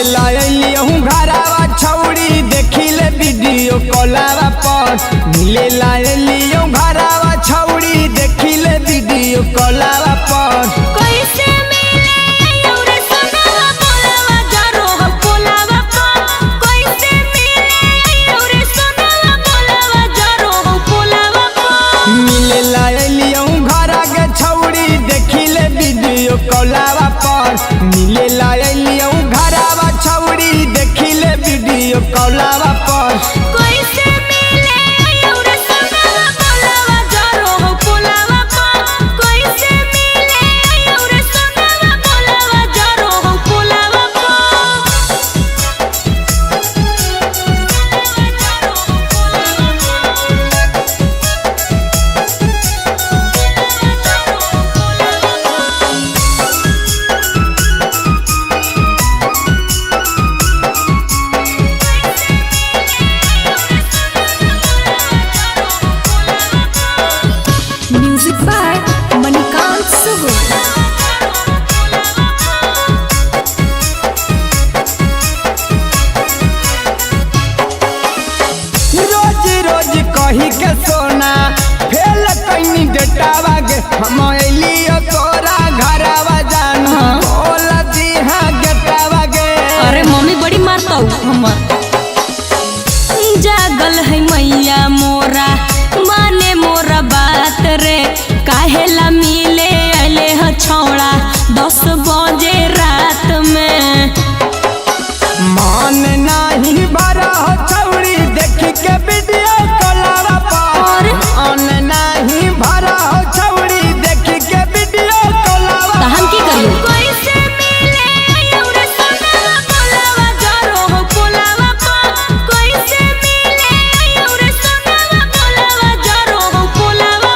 मिले लायलियो घरावा छौड़ी देखिले वीडियो कॉलवा पर। मिले लायलियो घरावा छौड़ी देखिले वीडियो कॉलवा पर। कैसे मिले औरे सोनावा बोलावा जरो हम कोलावा पर। कैसे मिले औरे सोनावा बोलावा जरो हम कोलावा पर। मिले लायलियो घरा के छौड़ी देखिले वीडियो कॉलवा पर। मिले लायलियो घरावा छौड़ी देखिले वीडियो कॉलवा पर। कैसे मिले औरे सोनावा बोलावा जरो हम कोलावा पर। कैसे मिले औरे सोनावा बोलावा जरो हम कोलावा म्यूजिक बाय मणिकांत सुगु। रोज रोज कही के सोना फेल कैनी डेटावा गे। हम अइलियो तोरा घरवा जानू बोल दिहा गेटावा गे। अरे मम्मी बड़ी मारता हमर। जागल है मैया मोरा माने मोरा बात रे। काहेला मिले अले ह छौड़ा 10 बजे रात में। मान नाही भरा हो छौड़ी देखी के वीडियो कॉलवा पर। मान नाही भरा हो छौड़ी देखी के वीडियो कॉलवा। हम की करियो? कैसे मिले औरे सोनावा बोलावा जरो हो कोलावा पर। कैसे मिले औरे सोनावा बोलावा जरो हो कोलावा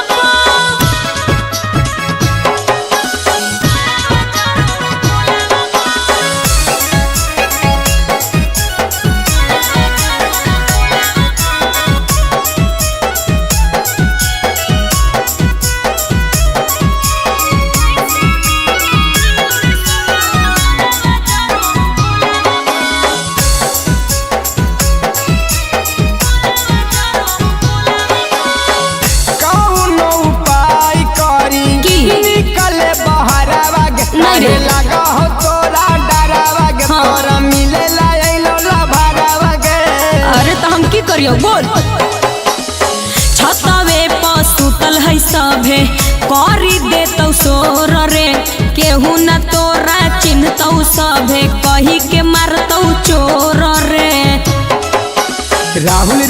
कौनो उपाय करी की? निकले बहरावा गे। नहीं रे। लगा हो तोरा डरावा गे। हाँ। तोरा मिले लायलो भरावा गे। अरे तो हम की करियो बोल। छतवे पर सुतल है सभे करी देतौ सोर रे। केहू न तोरा चिन्हतौ सभे कही के मारतौ चोर रे। राहुल